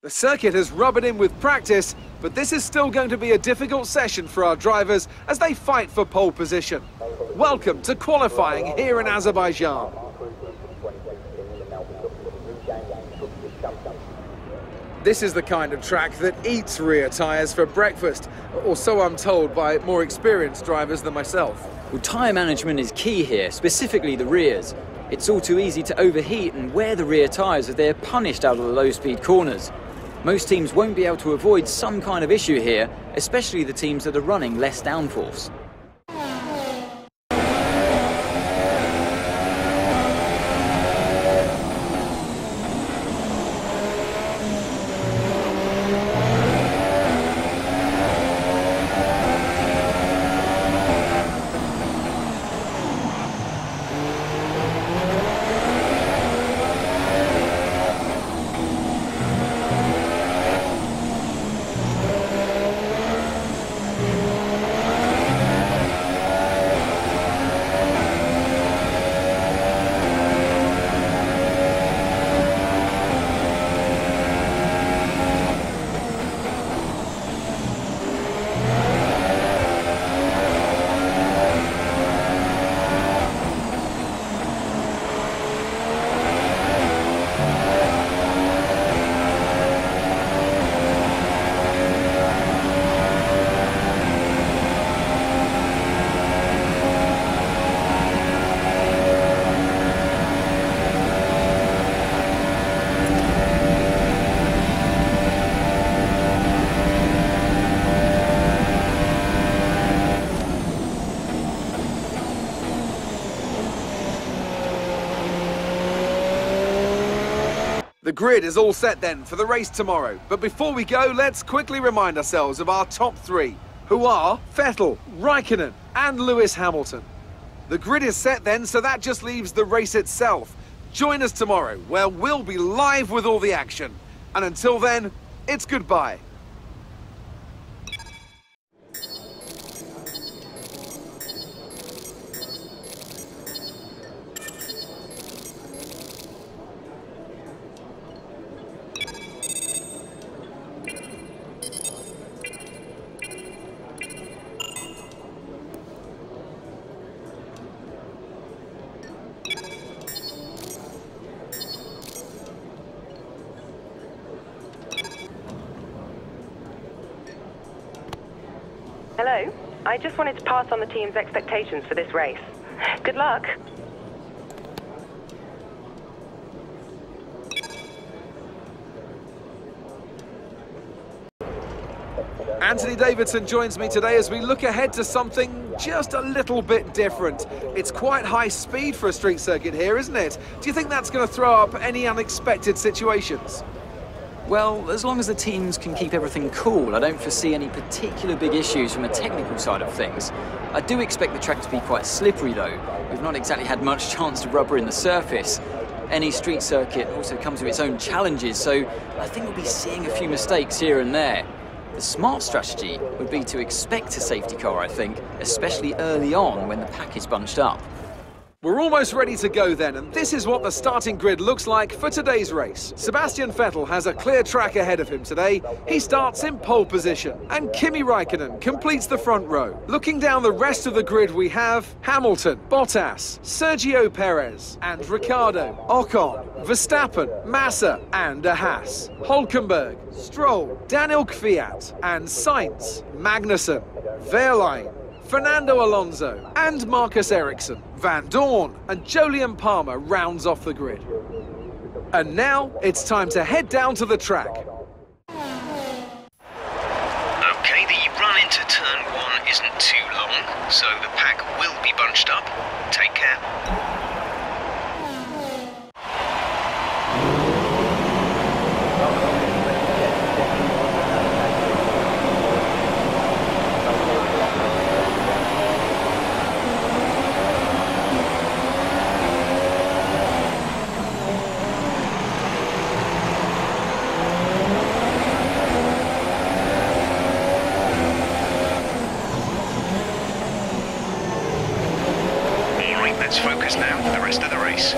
The circuit has rubbered in with practice, but this is still going to be a difficult session for our drivers as they fight for pole position. Welcome to qualifying here in Azerbaijan. This is the kind of track that eats rear tyres for breakfast, or so I'm told by more experienced drivers than myself. Well, tyre management is key here, specifically the rears. It's all too easy to overheat and wear the rear tyres as they're punished out of the low-speed corners. Most teams won't be able to avoid some kind of issue here, especially the teams that are running less downforce. The grid is all set then for the race tomorrow. But before we go, let's quickly remind ourselves of our top three, who are Vettel, Raikkonen and Lewis Hamilton. The grid is set then, so that just leaves the race itself. Join us tomorrow, where we'll be live with all the action. And until then, it's goodbye. Hello. I just wanted to pass on the team's expectations for this race. Good luck. Anthony Davidson joins me today as we look ahead to something just a little bit different. It's quite high speed for a street circuit here, isn't it? Do you think that's going to throw up any unexpected situations? Well, as long as the teams can keep everything cool, I don't foresee any particular big issues from a technical side of things. I do expect the track to be quite slippery though. We've not exactly had much chance to rubber in the surface. Any street circuit also comes with its own challenges, so I think we'll be seeing a few mistakes here and there. The smart strategy would be to expect a safety car, I think, especially early on when the pack is bunched up. We're almost ready to go then, and this is what the starting grid looks like for today's race. Sebastian Vettel has a clear track ahead of him today. He starts in pole position, and Kimi Raikkonen completes the front row. Looking down the rest of the grid, we have Hamilton, Bottas, Sergio Perez, and Ricciardo, Ocon, Verstappen, Massa, and a Haas, Hülkenberg, Stroll, Daniel Kvyat, and Sainz, Magnussen, Wehrlein, Fernando Alonso and Marcus Ericsson. Van Dorn and Jolyon Palmer rounds off the grid. And now it's time to head down to the track. Okay, the run into turn 1 isn't too long, so the pack will be bunched up. Take care. Let's focus now for the rest of the race.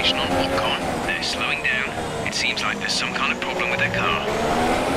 information on Ocon. They're slowing down. It seems like there's some kind of problem with their car.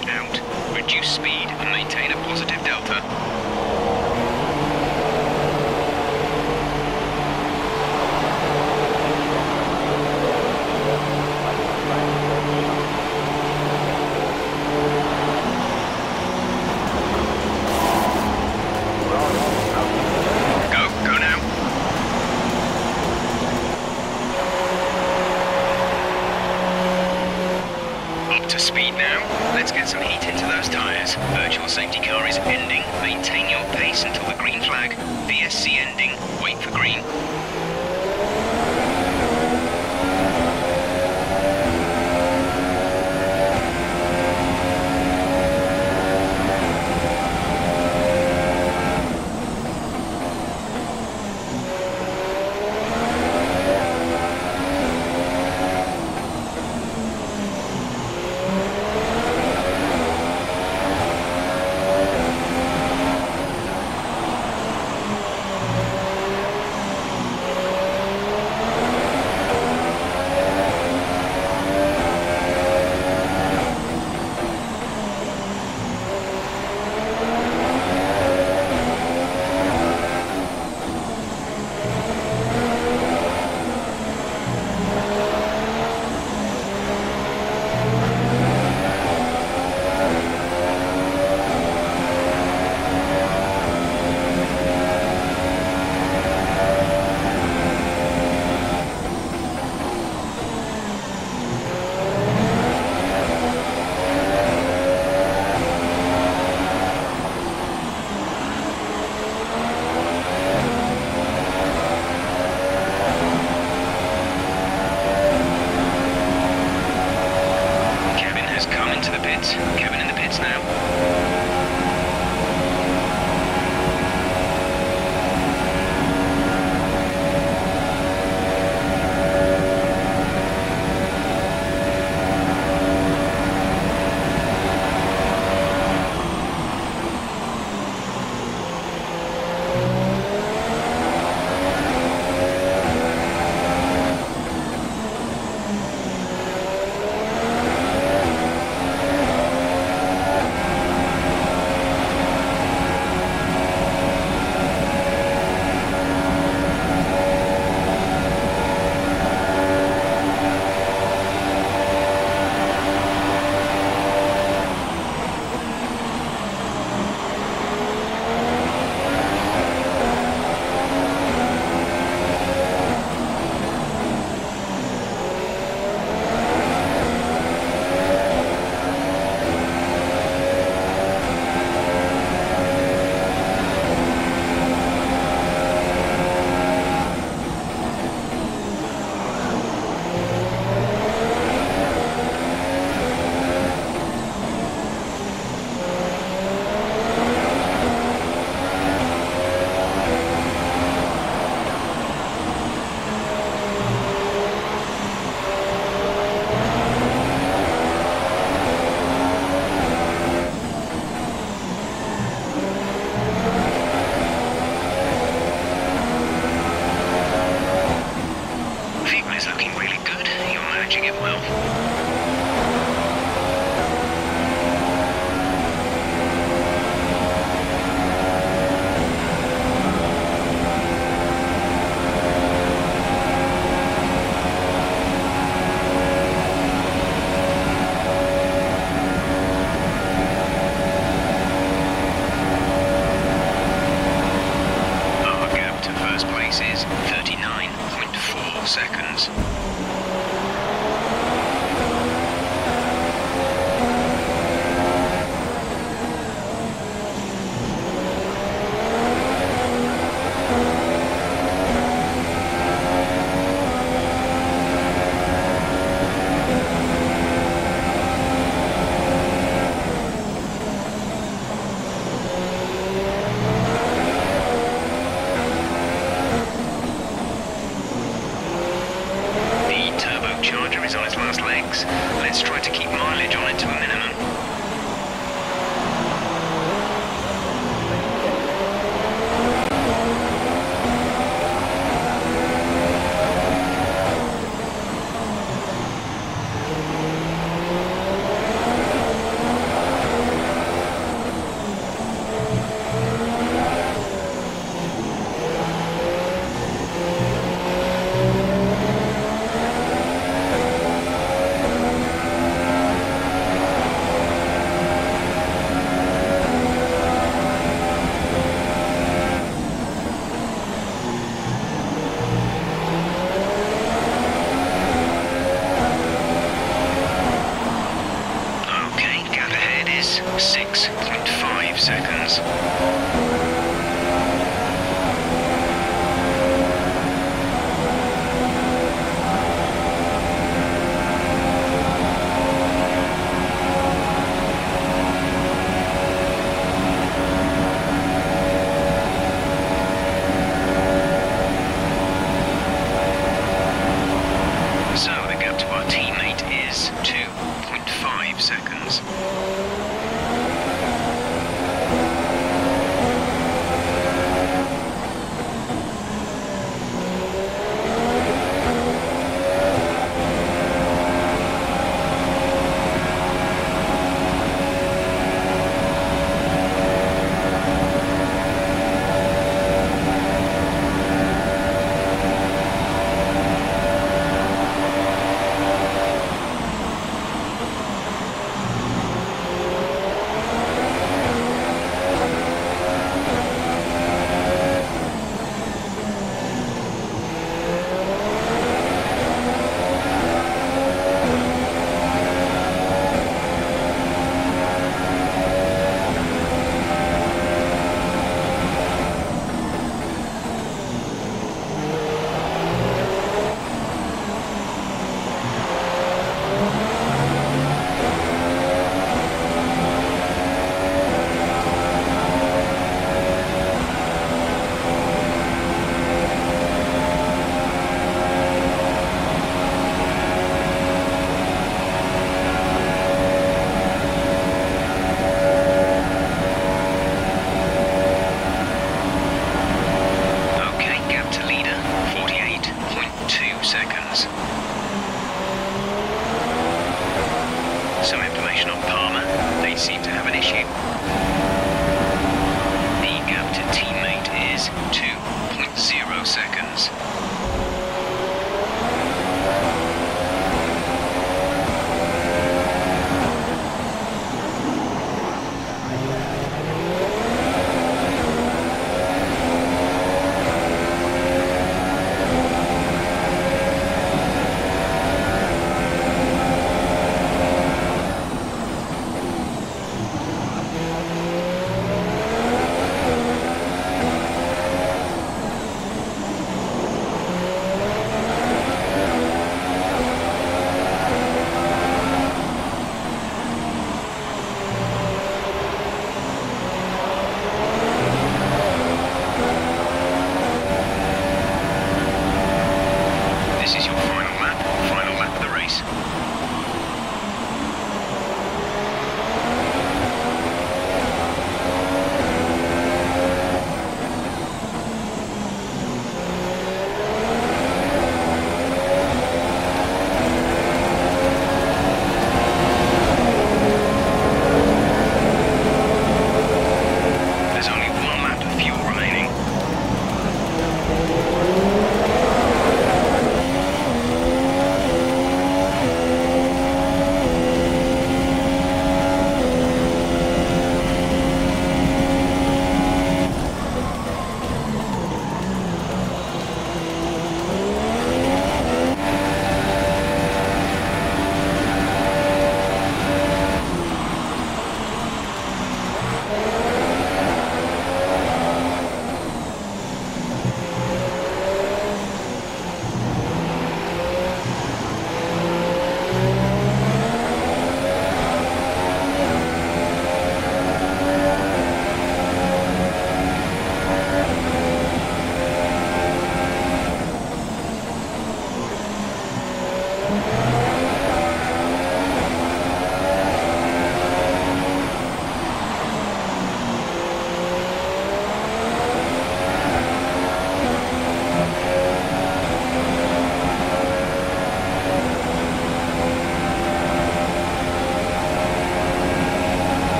is out. Reduce speed and maintain a positive delta. Go now. Up to speed now. Let's get some heat into those tyres. Virtual safety car is ending. Maintain your pace until the green flag. VSC ending. Wait for green. 6.5 seconds. So the gap to our teammate is 2.5 seconds. Some information on Palmer. They seem to have an issue. The gap to teammate is 2.0 seconds.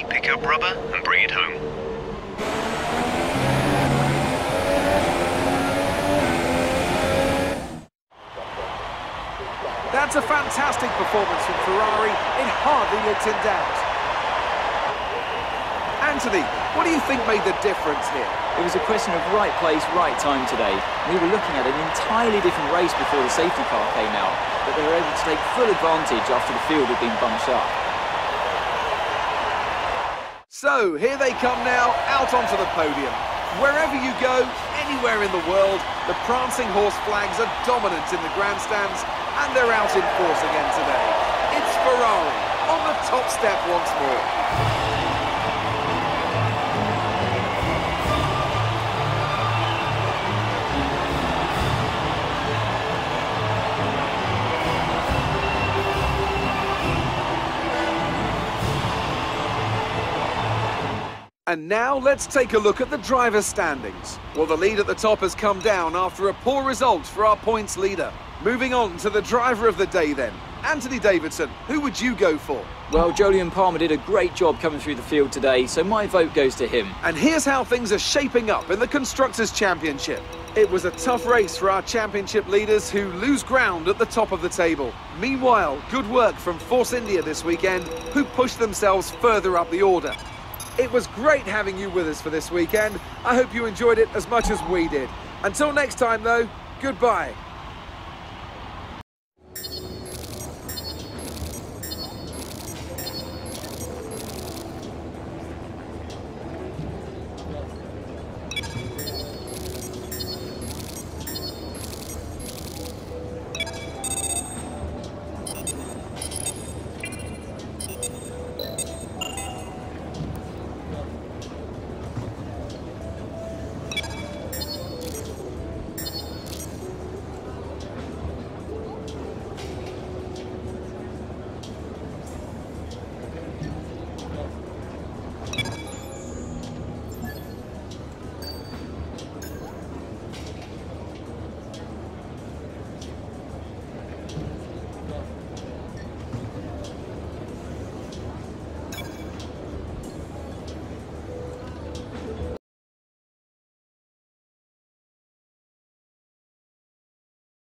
pick up rubber and bring it home. That's a fantastic performance from Ferrari. It hardly looked in doubt. Anthony, what do you think made the difference here? It was a question of right place, right time today. We were looking at an entirely different race before the safety car came out, but they were able to take full advantage after the field had been bunched up. So, here they come now, out onto the podium. Wherever you go, anywhere in the world, the prancing horse flags are dominant in the grandstands, and they're out in force again today. It's Ferrari on the top step once more. And now let's take a look at the driver's standings. Well, the lead at the top has come down after a poor result for our points leader. Moving on to the driver of the day then. Anthony Davidson, who would you go for? Well, Jolyon Palmer did a great job coming through the field today, so my vote goes to him. And here's how things are shaping up in the Constructors' Championship. It was a tough race for our championship leaders who lose ground at the top of the table. Meanwhile, good work from Force India this weekend, who pushed themselves further up the order. It was great having you with us for this weekend. I hope you enjoyed it as much as we did. Until next time, though, goodbye.